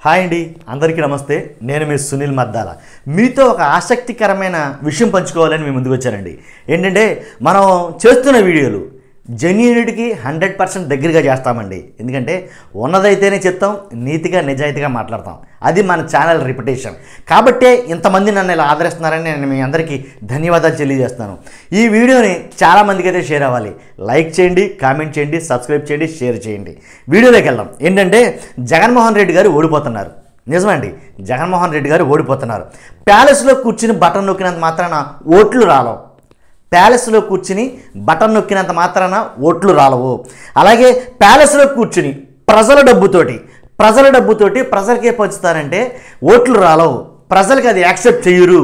Hi అండి, అందరికీ నమస్తే. నేను మీ సునీల్ మద్దాల. మీతో ఒక ఆసక్తికరమైన విషయం పంచుకోవాలని మీ ముందుకు వచ్చానండి. ఏంటంటే మనం చేస్తున్న వీడియోలు జెన్యూనిటీకి 100% దగ్గరగా చేస్తామండి. ఎందుకంటే ఉన్నదైతేనే చెప్తాం, నీతిగా నిజాయితీగా మాట్లాడతాం. అది మన ఛానల్ రిప్యుటేషన్. కాబట్టే ఇంతమంది నన్ను ఇలా ఆదరిస్తున్నారని నేను మీ అందరికీ ధన్యవాదాలు తెలియజేస్తాను. ఈ వీడియోని చాలామందికి అయితే షేర్ అవ్వాలి. లైక్ చేయండి, కామెంట్ చేయండి, సబ్స్క్రైబ్ చేయండి, షేర్ చేయండి. వీడియోలోకి వెళ్దాం. ఏంటంటే జగన్మోహన్ రెడ్డి గారు ఓడిపోతున్నారు. నిజమండి, జగన్మోహన్ రెడ్డి గారు ఓడిపోతున్నారు. ప్యాలెస్లో కూర్చుని బటన్ నొక్కినంత మాత్రాన ఓట్లు రాలవు. ప్యాలెస్లో కూర్చుని బటన్ నొక్కినంత మాత్రాన ఓట్లు రాలవు. అలాగే ప్యాలెస్లో కూర్చుని ప్రజల డబ్బుతోటి ప్రజలకే పంచుతారంటే ఓట్లు రాలవు. ప్రజలకి అది యాక్సెప్ట్ చేయరు.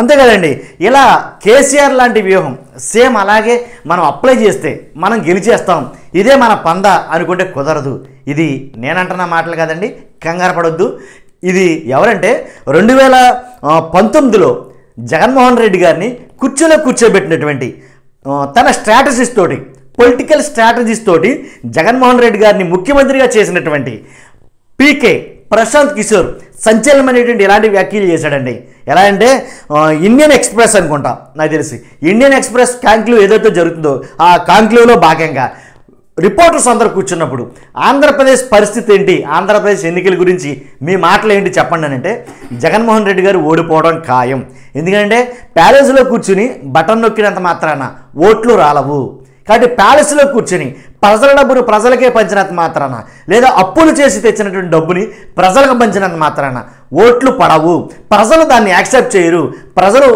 అంతే కదండి. ఇలా కేసీఆర్ లాంటి వ్యూహం సేమ్ అలాగే మనం అప్లై చేస్తే మనం గెలిచేస్తాం, ఇదే మన పంద అనుకుంటే కుదరదు. ఇది నేనంటున్న మాటలు కాదండి, కంగారు పడొద్దు. ఇది ఎవరంటే 2019లో జగన్మోహన్ రెడ్డి గారిని కుర్చీలో కూర్చోబెట్టినటువంటి తన స్ట్రాటజీస్ తోటి, పొలిటికల్ స్ట్రాటజీస్ తోటి జగన్మోహన్ రెడ్డి గారిని ముఖ్యమంత్రిగా చేసినటువంటి పీకే ప్రశాంత్ కిషోర్ సంచలనమైనటువంటి ఇలాంటి వ్యాఖ్యలు చేశాడండి. ఎలా అంటే ఇండియన్ ఎక్స్ప్రెస్ అనుకుంటా, నాకు తెలిసి ఇండియన్ ఎక్స్ప్రెస్ కాంక్లేవ్ ఏదైతే జరుగుతుందో ఆ కాంక్లేవ్లో భాగంగా రిపోర్టర్స్ అందరూ కూర్చున్నప్పుడు ఆంధ్రప్రదేశ్ పరిస్థితి ఏంటి, ఆంధ్రప్రదేశ్ ఎన్నికల గురించి మీ మాటలు ఏంటి చెప్పండి అని అంటే జగన్మోహన్ రెడ్డి గారు ఓడిపోవడం ఖాయం. ఎందుకంటే ప్యాలెస్లో కూర్చుని బటన్ నొక్కినంత మాత్రాన ఓట్లు రాలవు. కాబట్టి ప్యాలెస్లో కూర్చుని ప్రజల డబ్బును ప్రజలకే పంచినంత మాత్రాన, లేదా అప్పులు చేసి తెచ్చినటువంటి డబ్బుని ప్రజలకు పంచినంత మాత్రాన ఓట్లు పడవు. ప్రజలు దాన్ని యాక్సెప్ట్ చేయరు. ప్రజలు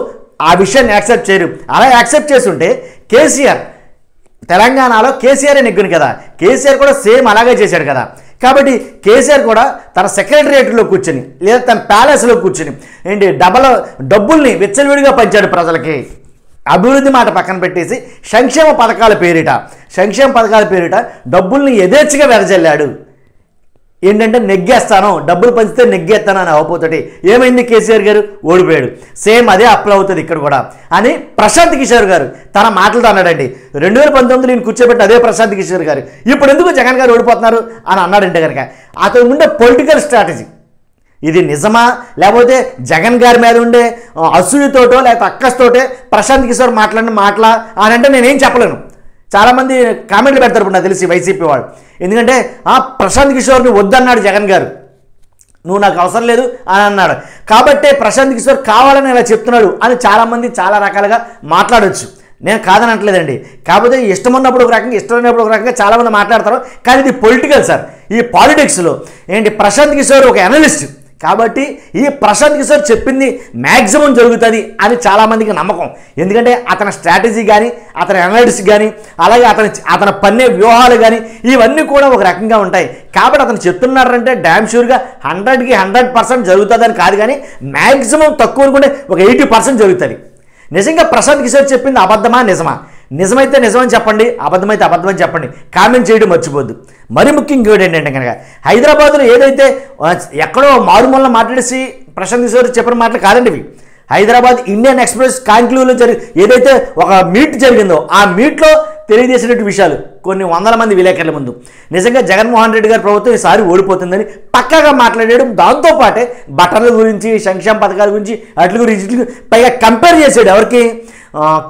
ఆ విషయాన్ని యాక్సెప్ట్ చేయరు. అలా యాక్సెప్ట్ చేస్తుంటే కేసీఆర్ తెలంగాణలో కేసీఆర్ నెగ్గును కదా, కేసీఆర్ కూడా సేమ్ అలాగే చేశాడు కదా. కాబట్టి కేసీఆర్ కూడా తన సెక్రటరియేట్లో కూర్చొని లేదా తన ప్యాలెస్లో కూర్చొని ఏంటి డబ్బుల్ని విచ్చలవిడిగా పంచాడు ప్రజలకి. అభివృద్ధి మాట పక్కన పెట్టేసి సంక్షేమ పథకాల పేరిట డబ్బుల్ని యథేచ్ఛగా వెదజల్లాడు. ఏంటంటే నెగ్గేస్తాను, డబ్బులు పంచితే నెగ్గేస్తాను అని అవపోతోటి ఏమైంది, కేసీఆర్ గారు ఓడిపోయాడు. సేమ్ అదే అప్లై అవుతుంది ఇక్కడ కూడా అని ప్రశాంత్ కిషోర్ గారు తన మాటలతో అన్నాడండి. 2019 నేను కూర్చోబెట్టి అదే ప్రశాంత్ కిషోర్ గారు ఇప్పుడు ఎందుకు జగన్ గారు ఓడిపోతున్నారు అని అన్నాడంటే కనుక అతను ఉండే పొలిటికల్ స్ట్రాటజీ ఇది నిజమా, లేకపోతే జగన్ గారి మీద ఉండే అసూయతోటో లేకపోతే అక్కస్తోటే ప్రశాంత్ కిషోర్ మాట్లాడిన మాటలా అని అంటే నేనేం చెప్పలేను. చాలామంది కామెంట్లు పెడతారు ఇప్పుడు నాకు తెలిసి వైసీపీ వాళ్ళు. ఎందుకంటే ప్రశాంత్ కిషోర్ని వద్దన్నాడు జగన్ గారు, నువ్వు నాకు అవసరం లేదు అని అన్నాడు. కాబట్టే ప్రశాంత్ కిషోర్ కావాలని ఇలా చెప్తున్నాడు అని చాలామంది చాలా రకాలుగా మాట్లాడవచ్చు. నేను కాదని అంటలేదండి. కాకపోతే ఇష్టం ఉన్నప్పుడు ఒక రకంగా, ఇష్టం ఉన్నప్పుడు ఒక రకంగా చాలామంది మాట్లాడతారు. కానీ ఇది పొలిటికల్ సార్. ఈ పాలిటిక్స్లో ఏంటి ప్రశాంత్ కిషోర్ ఒక అనలిస్ట్ కాబట్టి ఈ ప్రశాంత్ కిషోర్ చెప్పింది మ్యాక్సిమం జరుగుతుంది అని చాలామందికి నమ్మకం. ఎందుకంటే అతని స్ట్రాటజీ కానీ, అతని అనలిటిక్స్ కానీ, అలాగే అతని పన్నే వ్యూహాలు కానీ ఇవన్నీ కూడా ఒక రకంగా ఉంటాయి. కాబట్టి అతను చెప్తున్నారంటే డ్యామ్ షూర్గా 100కి 100% జరుగుతుందని కాదు, కానీ మ్యాక్సిమం తక్కువ అనుకుంటే ఒక 80% జరుగుతుంది. నిజంగా ప్రశాంత్ కిషోర్ చెప్పింది అబద్ధమా నిజమా? నిజమైతే నిజమని చెప్పండి, అబద్ధమైతే అబద్ధమని చెప్పండి. కామెంట్ చేయడం మర్చిపోద్దు. మరి ముఖ్యంగా ఏంటంటే కనుక హైదరాబాద్లో ఏదైతే ఎక్కడో మారుమూలన మాట్లాడేసి ప్రశాంత్ కిషోర్ చెప్పిన మాటలు కాదండి ఇవి. హైదరాబాద్ ఇండియన్ ఎక్స్ప్రెస్ కాంక్లేవ్లో ఏదైతే ఒక మీట్ జరిగిందో ఆ మీట్లో తెలియజేసినట్టు విషయాలు కొన్ని వందల మంది విలేకరుల ముందు నిజంగా జగన్మోహన్ రెడ్డి గారి ప్రభుత్వం ఈసారి ఓడిపోతుందని పక్కాగా మాట్లాడేయడం, దాంతోపాటే బటన్ల గురించి, సంక్షేమ పథకాల గురించి, వాటి గురించి పైగా కంపేర్ చేసాడు. ఎవరికి?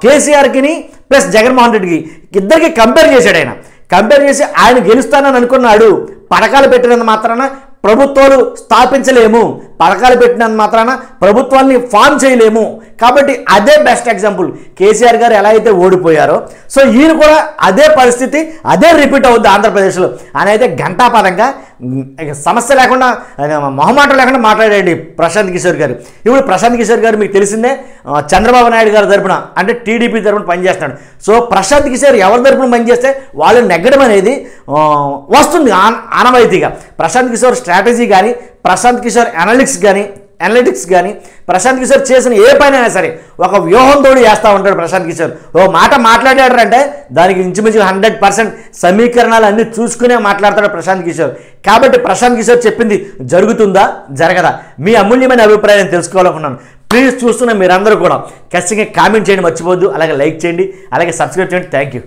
కేసీఆర్కిని ప్లస్ జగన్మోహన్ రెడ్డికి ఇద్దరికి కంపేర్ చేశాడు. కంపేర్ చేసి ఆయన గెలుస్తానని అనుకున్నాడు. పథకాలు పెట్టినంత మాత్రాన ప్రభుత్వాలు స్థాపించలేము, పథకాలు పెట్టినంత మాత్రాన ప్రభుత్వాన్ని ఫామ్ చేయలేము. కాబట్టి అదే బెస్ట్ ఎగ్జాంపుల్. కేసీఆర్ గారు ఎలా అయితే ఓడిపోయారో సో ఈయన కూడా అదే పరిస్థితి, అదే రిపీట్ అవుద్ది ఆంధ్రప్రదేశ్లో అని అయితే ఘంటాపథంగా సమస్య లేకుండా, మొహమాటం లేకుండా మాట్లాడాడు ప్రశాంత్ కిషోర్ గారు. ఇప్పుడు ప్రశాంత్ కిషోర్ గారు మీకు తెలిసిందే చంద్రబాబు నాయుడు గారి తరపున అంటే టీడీపీ తరపున పనిచేస్తున్నాడు. సో ప్రశాంత్ కిషోర్ ఎవరి తరపున పనిచేస్తే వాళ్ళు నెగ్గడం అనేది వస్తుంది ఆనవాయితీగా. ప్రశాంత్ కిషోర్ స్ట్రాటజీ కానీ, ప్రశాంత్ కిషోర్ అనలిటిక్స్ కానీ ప్రశాంత్ కిషోర్ చేసిన ఏ పైన సరే ఒక వ్యూహంతో చేస్తూ ఉంటాడు. ప్రశాంత్ కిషోర్ ఓ మాట మాట్లాడాడు అంటే దానికి ఇంచుమించుగా 100% సమీకరణాలు అన్నీ చూసుకునే మాట్లాడతాడు ప్రశాంత్ కిషోర్. కాబట్టి ప్రశాంత్ కిషోర్ చెప్పింది జరుగుతుందా జరగదా మీ అమూల్యమైన అభిప్రాయం తెలుసుకోవాలనుకున్నాను. ప్లీజ్ చూస్తున్న మీరందరూ కూడా ఖచ్చితంగా కామెంట్ చేయండి మర్చిపోవద్దు. అలాగే లైక్ చేయండి, అలాగే సబ్స్క్రైబ్ చేయండి. Thank you.